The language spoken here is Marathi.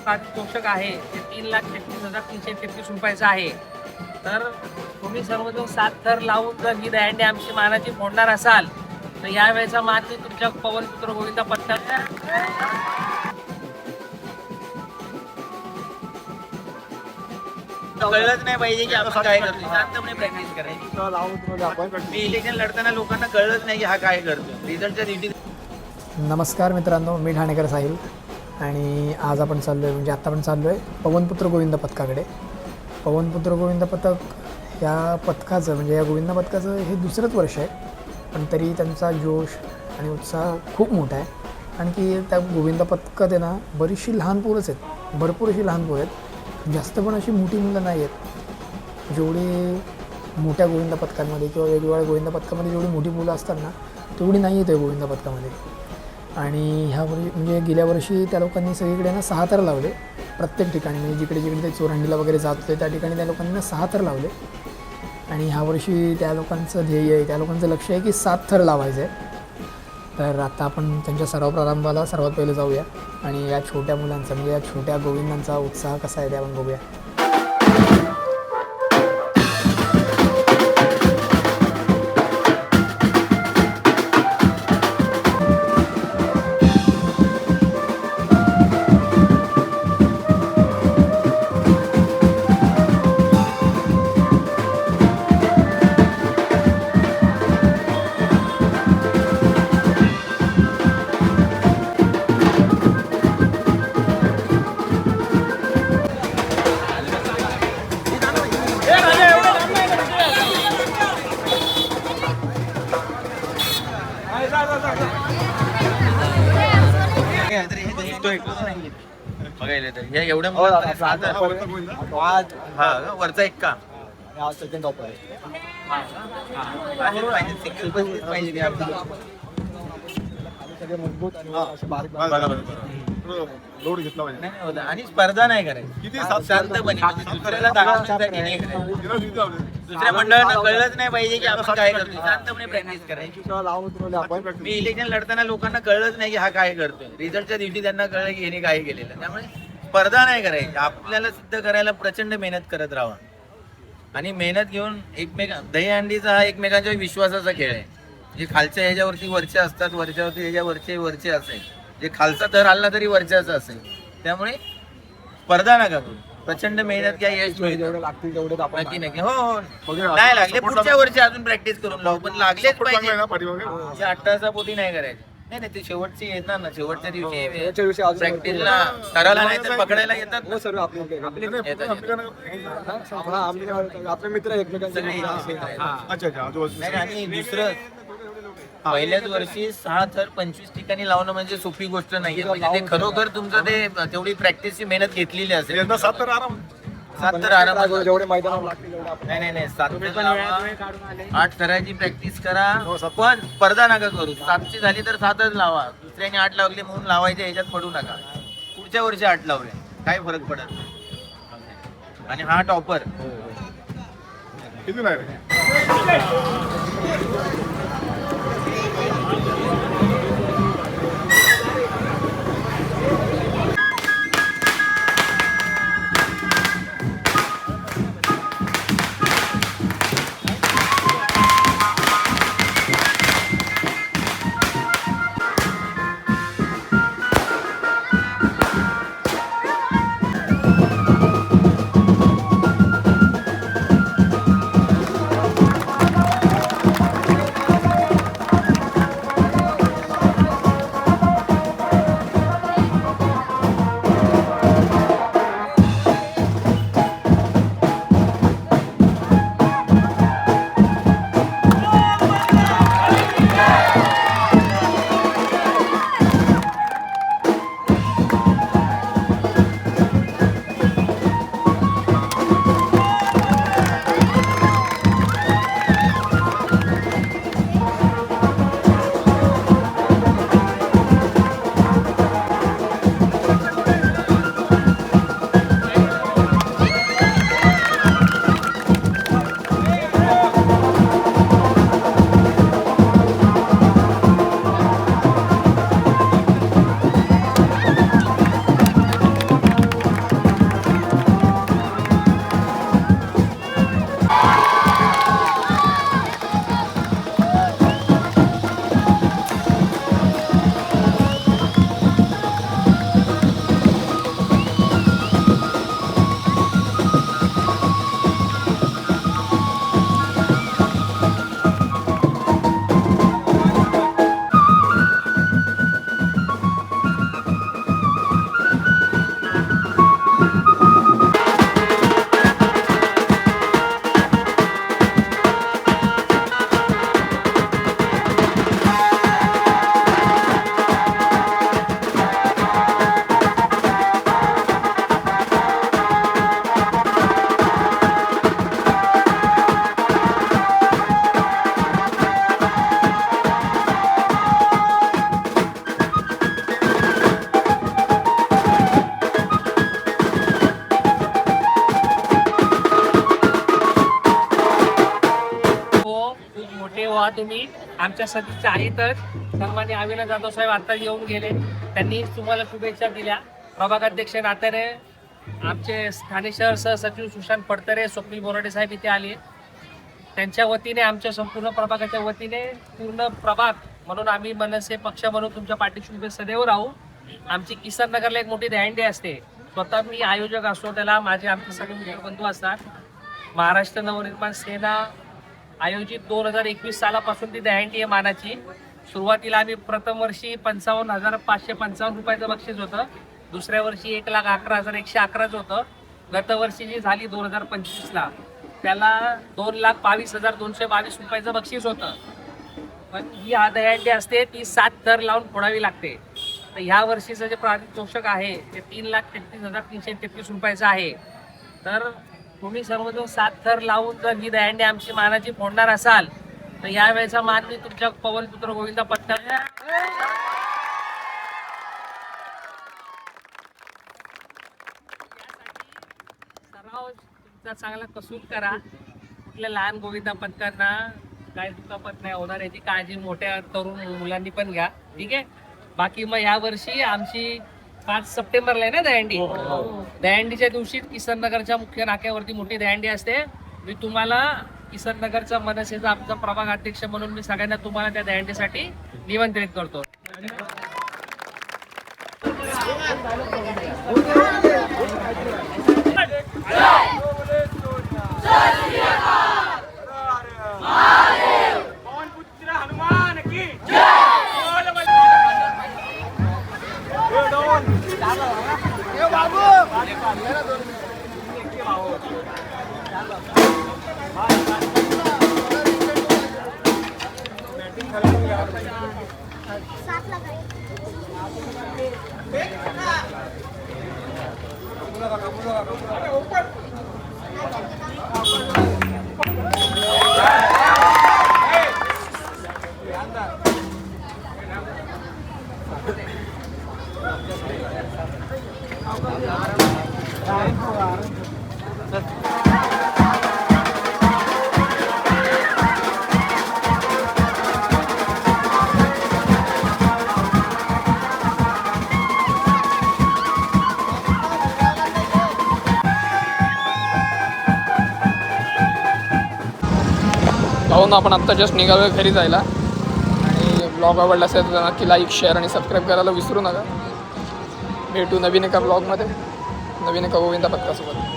पारितोषिक आहे ते 3,36,333 रुपयाचं आहे. तर तुम्ही सर्वजण 7 थर लावून जर ही दहीहंडी आमची मानाची फोडणार असाल तर यावेळेचा मान मी तुमच्या पवनपुत्र गोविंदा पथकाचा कळलंच नाही पाहिजे की आपण काय करतो, शांतपणे प्रॅक्टिस करायची. मी इलेक्शन लढताना लोकांना कळलंच नाही की हा काय करतो. रिझल्टच्या दिवशी नमस्कार मित्रांनो, मी ठाणेकर साहिल आणि आज आपण चाललो आहे म्हणजे आत्ता आपण चाललो आहे पवनपुत्र गोविंद पथकाकडे. पवनपुत्र गोविंद पथक या पथकाचं म्हणजे या गोविंद पथकाचं हे दुसरंच वर्ष आहे, पण तरी त्यांचा जोश आणि उत्साह खूप मोठा आहे. आणखी त्या गोविंद पथकात आहे ना बरीचशी लहान पोरंच आहेत, भरपूर अशी लहान पोरं आहेत. जास्त पण अशी मोठी मुलं नाही आहेत. जेवढी मोठ्या गोविंद पथकांमध्ये किंवा वेगवेगळ्या गोविंद पथकामध्ये जेवढी मोठी मुलं असतात ना तेवढी नाही आहेत गोविंद पथकामध्ये. आणि ह्या म्हणजे गेल्या वर्षी त्या लोकांनी सगळीकडे ना 6 थर लावले प्रत्येक ठिकाणी. म्हणजे जिकडे जिकडे ते चोरहंडीला वगैरे जात होते त्या ठिकाणी त्या लोकांनी ना 6 थर लावले. आणि ह्या वर्षी त्या लोकांचं ध्येय आहे, त्या लोकांचं लक्ष आहे की 7 थर लावायचं आहे. तर आता आपण त्यांच्या सराव प्रारंभाला सर्वात पहिले जाऊया आणि या छोट्या मुलांचा म्हणजे या छोट्या गोविंदांचा उत्साह कसा आहे ते आपण बघूया. बघायला तर हे एवढ्या वरचा एक का लोड घेतला पाहिजे आणि स्पर्धा नाही करायची. किती शांतपणे दुसऱ्याला दाखवण्यासाठी नाही करायची. दुसऱ्या मंडळांना कळलंच नाही पाहिजे की आपण काय करतो, शांतपणे प्रॅक्टिस करायची. मी इलेक्शन लढताना लोकांना कळलंच नाही की हा काय करतोय. रिझल्टच्या दिवशी त्यांना कळलं की याने काय केलेलं. त्यामुळे स्पर्धा नाही करायची. आपल्याला सिद्ध करायला प्रचंड मेहनत करत राहा आणि मेहनत घेऊन दहीहंडीचा हा एकमेकांच्या विश्वासाचा खेळ आहे. जे खालच्या ह्याच्यावरती वरचे असतात, वरच्यावरती ह्याच्यावरचे वरचे असेल, जे खालचा थर हल्ला तरी वरच्याचा असेल. त्यामुळे स्पर्धा नका करू. प्रचंड मेहनत घ्या, यश मिळेल. नक्की नक्की हो नाही लागले पुढच्या वर्षी अजून प्रॅक्टिस करून लावू, पण लागलेच पाहिजे. 8 तासा पोटी नाही करायचे. नाही नाही ते शेवटची येतात ना, शेवटच्या दिवशी प्रॅक्टिसला करायला नाही तर पकडायला येतात ना. आपले मित्र आणि दुसरं पहिल्याच वर्षी 6 थर 25 ठिकाणी लावणं म्हणजे सोपी गोष्ट नाहीये. म्हणजे ते खरोखर तुमचं ते तेवढी प्रॅक्टिसची मेहनत घेतलेली असेल. 7 तर आराम 7 तर आराम जेवढे मैदान लागतील नाही 7 थर लावा, 8 थराची प्रॅक्टिस करा, पण स्पर्धा नका करू. 7ची झाली तर 7च लावा. दुसऱ्याने 8 लावले म्हणून लावायचे ह्याच्यात पडू नका. पुढच्या वर्षी 8 लावले काय फरक पडत नाही. आणि हा टॉपर किती नाही मोठे व्हा तुम्ही आमच्या सदिच्छा आहेतच. सन्माननीय अविनाश जाधव साहेब आता येऊन गेले, त्यांनी तुम्हाला शुभेच्छा दिल्या. प्रभाग अध्यक्ष नात्याने आमचे स्थानिक शहर सहसचिव सुशांत फडतरे, स्वप्नील बोराडे साहेब इथे आले. त्यांच्या वतीने आमच्या संपूर्ण प्रभागाच्या वतीने पूर्ण प्रभाग म्हणून आम्ही मनसे पक्ष म्हणून तुमच्या पाठीशी उभे सदैव राहू. आमची किसन नगरला एक मोठी दहीहंडी असते. स्वतः मी आयोजक असतो, त्याला माझे आमचे सगळे मित्रबंधू असतात. महाराष्ट्र नवनिर्माण सेना आयोजित 2021 सालापासून ती दहीहंडी आहे मानाची. सुरुवातीला आम्ही प्रथम वर्षी 55,555 रुपयाचं बक्षीस होतं. दुसऱ्या वर्षी 1,11,111 होतं. गत वर्षी जी झाली 2025ला त्याला 2,22,222 रुपयाचं बक्षीस होतं. पण ही दहीहंडी असते ती 7 थर लावून फोडावी लागते. तर ह्या वर्षीचं जे पारितोषिक आहे ते 3,33,333 रुपयाचं आहे. तर तुम्ही सर्वजण 7 थर लावून जर ही दहीहंडी आमची मानाची फोडणार असाल तर यावेळेचा मान मी तुमच्या पवनपुत्र गोविंद पत्कर सराव तुमचा चांगला कसून करा. कुठल्या लहान गोविंदा पथकांना काय दुखापत नाही होणार याची काळजी मोठ्या तरुण मुलांनी पण घ्या. ठीक आहे. बाकी मग या वर्षी आमची 5 सप्टेंबरला आहे ना दहीहंडी. दहीहंडीच्या दिवशी किसन नगरच्या मुख्य नाक्यावरती मोठी दहीहंडी असते. मी तुम्हाला किसन नगरचा मनसेचा आमचा प्रभाग अध्यक्ष म्हणून मी सगळ्यांना तुम्हाला त्या दहीहंडीसाठी निमंत्रित करतो. भाऊन आपण आत्ता जस्ट निघालो घरी जायला. आणि ब्लॉग आवडला असेल तर नक्की लाईक, शेअर आणि सबस्क्राईब करायला विसरू नका. भेटू नवीन एका ब्लॉगमध्ये, नवीन एका गोविंदा पथकासोबत.